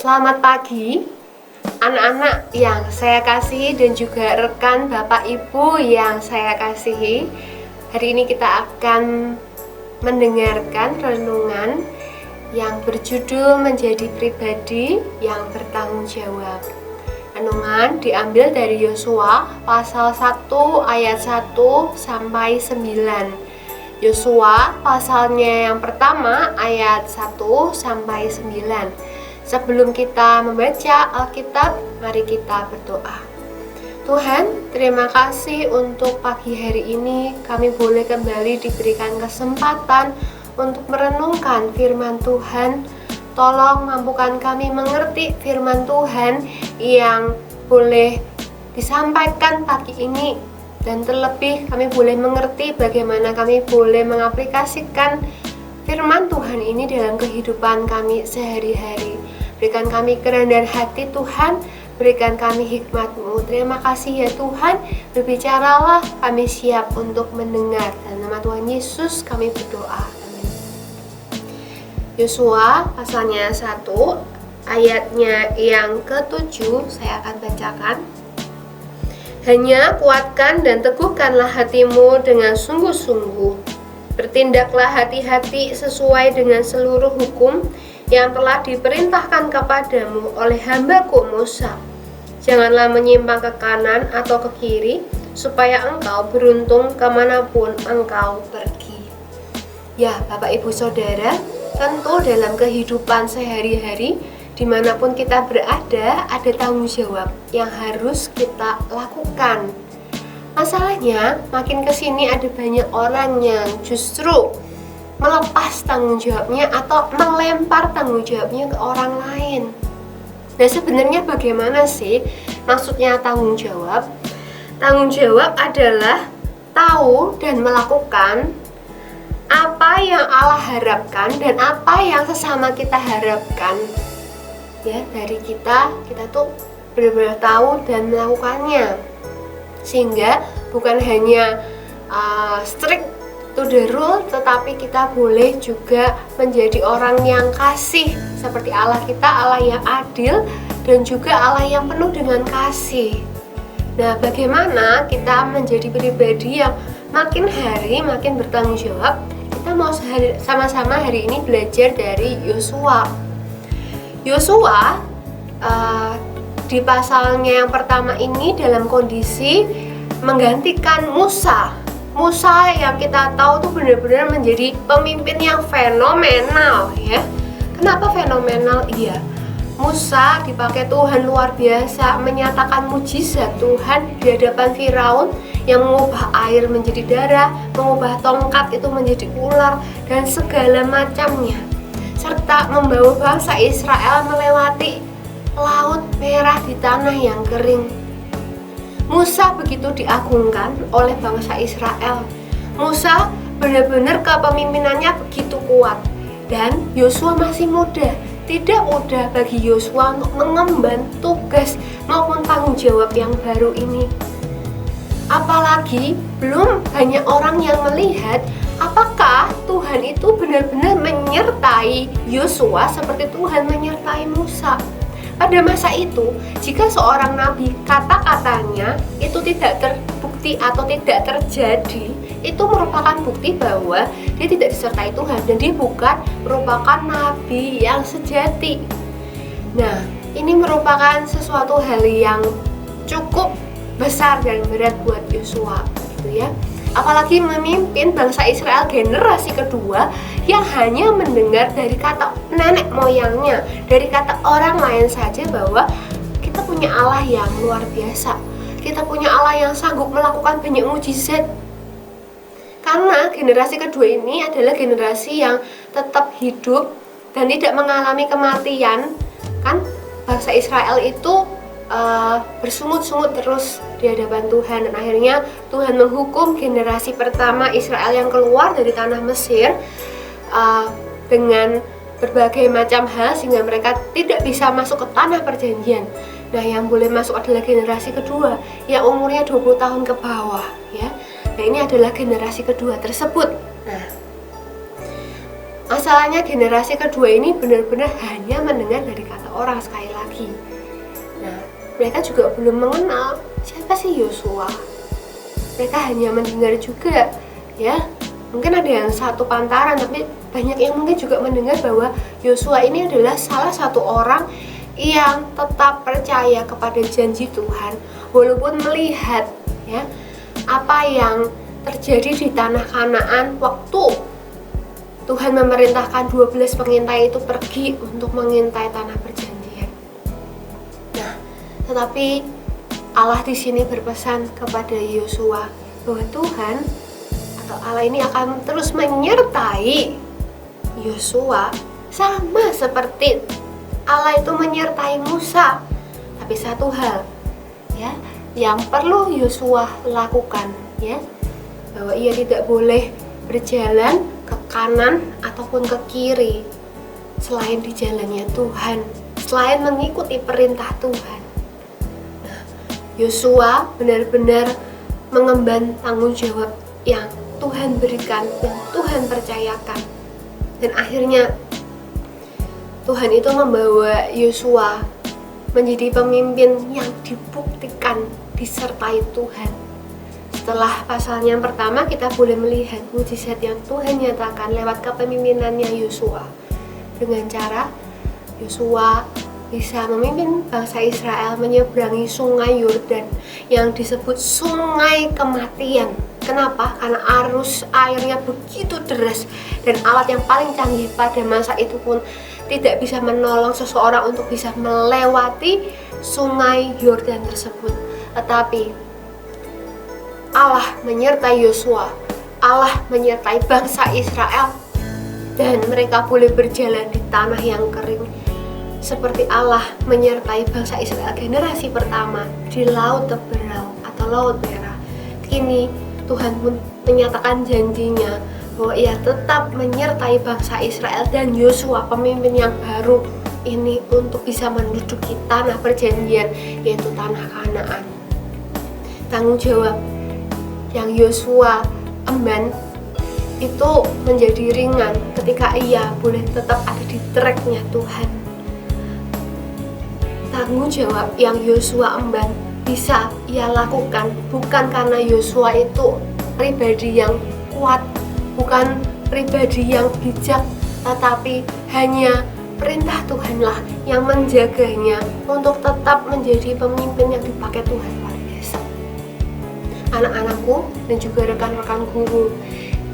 Selamat pagi, anak-anak yang saya kasihi dan juga rekan Bapak Ibu yang saya kasihi. Hari ini kita akan mendengarkan renungan yang berjudul Menjadi Pribadi yang Bertanggung Jawab. Renungan diambil dari Yosua pasal 1 ayat 1 sampai 9. Yosua pasalnya yang pertama ayat 1 sampai 9. Sebelum kita membaca Alkitab, mari kita berdoa. Tuhan, terima kasih untuk pagi hari ini kami boleh kembali diberikan kesempatan untuk merenungkan firman Tuhan. Tolong mampukan kami mengerti firman Tuhan yang boleh disampaikan pagi ini, dan terlebih kami boleh mengerti bagaimana kami boleh mengaplikasikan firman Tuhan ini dalam kehidupan kami sehari-hari. Berikan kami kerendahan hati Tuhan, berikan kami hikmat-Mu. Terima kasih ya Tuhan, berbicaralah, kami siap untuk mendengar. Dalam nama Tuhan Yesus kami berdoa, amin. Yosua pasalnya 1 ayatnya yang ke-7 saya akan bacakan. Hanya kuatkan dan teguhkanlah hatimu dengan sungguh-sungguh. Bertindaklah hati-hati sesuai dengan seluruh hukum yang telah diperintahkan kepadamu oleh hamba-Ku Musa. Janganlah menyimpang ke kanan atau ke kiri, supaya engkau beruntung kemanapun engkau pergi. Ya, Bapak Ibu Saudara, tentu dalam kehidupan sehari-hari, dimanapun kita berada, ada tanggung jawab yang harus kita lakukan. Masalahnya, makin kesini ada banyak orang yang justru melepas tanggung jawabnya atau melempar tanggung jawabnya ke orang lain. Nah, sebenarnya bagaimana sih maksudnya tanggung jawab? Tanggung jawab adalah tahu dan melakukan apa yang Allah harapkan dan apa yang sesama kita harapkan. Ya, dari kita tuh benar-benar tahu dan melakukannya. Sehingga bukan hanya strict to the rule, tetapi kita boleh juga menjadi orang yang kasih seperti Allah kita, Allah yang adil dan juga Allah yang penuh dengan kasih. Nah, bagaimana kita menjadi pribadi yang makin hari makin bertanggung jawab? Kita mau sama-sama hari ini belajar dari Yosua. Yosua di pasalnya yang pertama ini dalam kondisi menggantikan Musa yang kita tahu tuh benar-benar menjadi pemimpin yang fenomenal ya. Kenapa fenomenal? Iya, Musa dipakai Tuhan luar biasa, menyatakan mujizat Tuhan di hadapan Firaun yang mengubah air menjadi darah, mengubah tongkat itu menjadi ular dan segala macamnya, serta membawa bangsa Israel melewati laut merah di tanah yang kering. Musa begitu diagungkan oleh bangsa Israel. Musa benar-benar kepemimpinannya begitu kuat. Dan Yosua masih muda. Tidak mudah bagi Yosua untuk mengemban tugas maupun tanggung jawab yang baru ini. Apalagi belum banyak orang yang melihat apakah Tuhan itu benar-benar menyertai Yosua seperti Tuhan menyertai Musa. Pada masa itu, jika seorang nabi kata-katanya itu tidak terbukti atau tidak terjadi, itu merupakan bukti bahwa dia tidak disertai Tuhan dan dia bukan merupakan nabi yang sejati. Nah, ini merupakan sesuatu hal yang cukup besar dan berat buat Yosua, gitu ya. Apalagi memimpin bangsa Israel generasi kedua yang hanya mendengar dari kata nenek moyangnya, dari kata orang lain saja bahwa kita punya Allah yang luar biasa, kita punya Allah yang sanggup melakukan banyak mujizat. Karena generasi kedua ini adalah generasi yang tetap hidup dan tidak mengalami kematian. Kan bangsa Israel itu bersungut-sungut terus di hadapan Tuhan, dan akhirnya Tuhan menghukum generasi pertama Israel yang keluar dari tanah Mesir dengan berbagai macam hal sehingga mereka tidak bisa masuk ke tanah perjanjian. Nah, yang boleh masuk adalah generasi kedua yang umurnya 20 tahun ke bawah ya. Nah, ini adalah generasi kedua tersebut. Nah, Masalahnya generasi kedua ini benar-benar hanya mendengar dari kata orang sekali lagi. Nah, mereka juga belum mengenal siapa sih Yosua. Mereka hanya mendengar juga, ya. Mungkin ada yang satu pantaran, tapi banyak yang mungkin juga mendengar bahwa Yosua ini adalah salah satu orang yang tetap percaya kepada janji Tuhan, walaupun melihat ya apa yang terjadi di tanah Kanaan waktu Tuhan memerintahkan 12 pengintai itu pergi untuk mengintai tanah perjanjian. Nah, tetapi Allah di sini berpesan kepada Yosua bahwa Tuhan atau Allah ini akan terus menyertai Yosua sama seperti Allah itu menyertai Musa. Tapi satu hal ya yang perlu Yosua lakukan ya, bahwa ia tidak boleh berjalan ke kanan ataupun ke kiri selain di jalannya Tuhan, selain mengikuti perintah Tuhan. Nah, Yosua benar-benar mengemban tanggung jawab yang Tuhan berikan, yang Tuhan percayakan. Dan akhirnya Tuhan itu membawa Yosua menjadi pemimpin yang dibuktikan disertai Tuhan. Setelah pasalnya yang pertama, kita boleh melihat mujizat yang Tuhan nyatakan lewat kepemimpinannya Yosua. Dengan cara Yosua bisa memimpin bangsa Israel menyeberangi sungai Yordan yang disebut sungai kematian. Kenapa? Karena arus airnya begitu deras dan alat yang paling canggih pada masa itu pun tidak bisa menolong seseorang untuk bisa melewati sungai Yordan tersebut. Tetapi Allah menyertai Yosua, Allah menyertai bangsa Israel, dan mereka boleh berjalan di tanah yang kering seperti Allah menyertai bangsa Israel generasi pertama di Laut Teberau atau Laut Merah. Kini Tuhan pun menyatakan janjinya bahwa ia tetap menyertai bangsa Israel dan Yosua pemimpin yang baru ini untuk bisa menduduki tanah perjanjian, yaitu tanah Kanaan. Tanggung jawab yang Yosua emban itu menjadi ringan ketika ia boleh tetap ada di tracknya Tuhan. Tanggung jawab yang Yosua emban bisa ia lakukan bukan karena Yosua itu pribadi yang kuat, bukan pribadi yang bijak, tetapi hanya perintah Tuhanlah yang menjaganya untuk tetap menjadi pemimpin yang dipakai Tuhan luar biasa. Anak-anakku dan juga rekan-rekan guru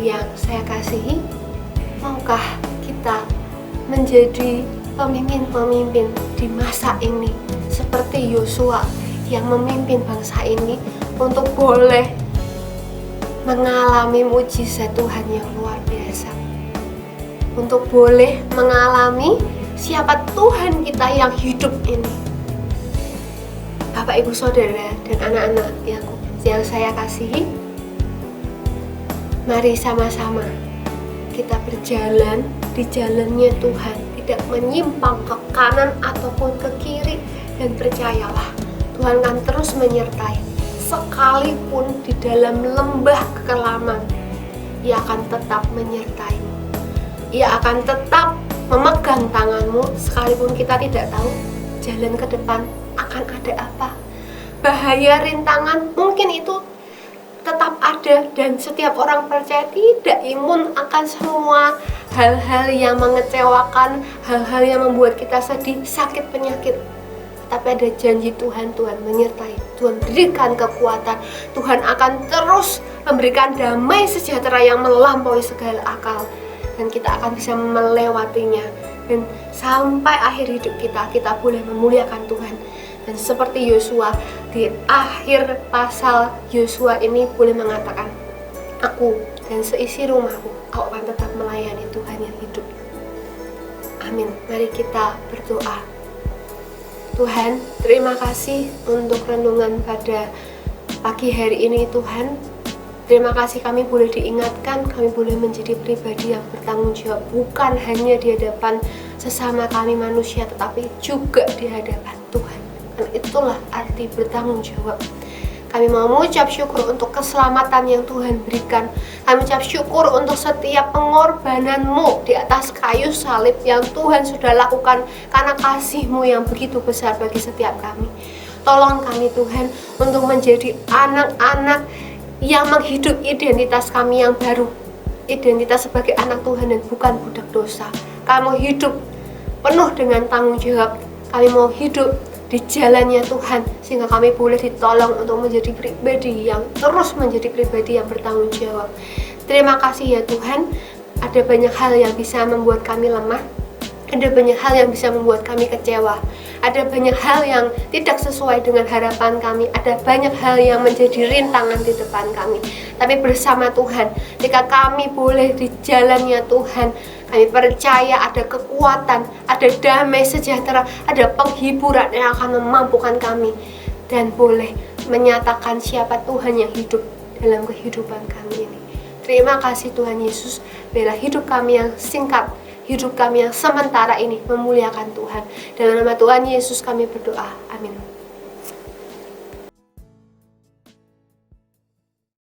yang saya kasihi, maukah kita menjadi pemimpin-pemimpin di masa ini seperti Yosua yang memimpin bangsa ini untuk boleh mengalami mujizat Tuhan yang luar biasa, untuk boleh mengalami siapa Tuhan kita yang hidup ini. Bapak, Ibu, Saudara, dan anak-anak yang saya kasihi, mari sama-sama kita berjalan di jalannya Tuhan, tidak menyimpang ke kanan ataupun ke kiri, dan percayalah Tuhan akan terus menyertai. Sekalipun di dalam lembah kekelaman, Ia akan tetap menyertaimu. Ia akan tetap memegang tanganmu sekalipun kita tidak tahu jalan ke depan akan ada apa. Bahaya, rintangan mungkin itu tetap ada, dan setiap orang percaya tidak imun akan semua hal-hal yang mengecewakan, hal-hal yang membuat kita sedih, sakit, penyakit. Tapi ada janji Tuhan, Tuhan menyertai, Tuhan berikan kekuatan, Tuhan akan terus memberikan damai sejahtera yang melampaui segala akal, dan kita akan bisa melewatinya. Dan sampai akhir hidup kita boleh memuliakan Tuhan. Dan seperti Yosua, di akhir pasal Yosua ini boleh mengatakan, aku dan seisi rumahku, aku akan tetap melayani Tuhan yang hidup. Amin. Mari kita berdoa. Tuhan, terima kasih untuk renungan pada pagi hari ini Tuhan. Terima kasih kami boleh diingatkan, kami boleh menjadi pribadi yang bertanggung jawab, bukan hanya di hadapan sesama kami manusia, tetapi juga di hadapan Tuhan. Dan itulah arti bertanggung jawab. Kami mau mengucap syukur untuk keselamatan yang Tuhan berikan. Kami ucap syukur untuk setiap pengorbanan-Mu di atas kayu salib yang Tuhan sudah lakukan karena kasih-Mu yang begitu besar bagi setiap kami. Tolong kami Tuhan untuk menjadi anak-anak yang menghidup identitas kami yang baru. Identitas sebagai anak Tuhan dan bukan budak dosa. Kami mau hidup penuh dengan tanggung jawab. Kami mau hidup di jalannya Tuhan, sehingga kami boleh ditolong untuk menjadi pribadi yang terus menjadi pribadi yang bertanggung jawab. Terima kasih ya Tuhan. Ada banyak hal yang bisa membuat kami lemah, ada banyak hal yang bisa membuat kami kecewa, ada banyak hal yang tidak sesuai dengan harapan kami, ada banyak hal yang menjadi rintangan di depan kami. Tapi bersama Tuhan, jika kami boleh di jalannya Tuhan, kami percaya ada kekuatan, ada damai sejahtera, ada penghiburan yang akan memampukan kami dan boleh menyatakan siapa Tuhan yang hidup dalam kehidupan kami ini. Terima kasih Tuhan Yesus, biarlah hidup kami yang singkat, hidup kami yang sementara ini memuliakan Tuhan. Dalam nama Tuhan Yesus kami berdoa, amin.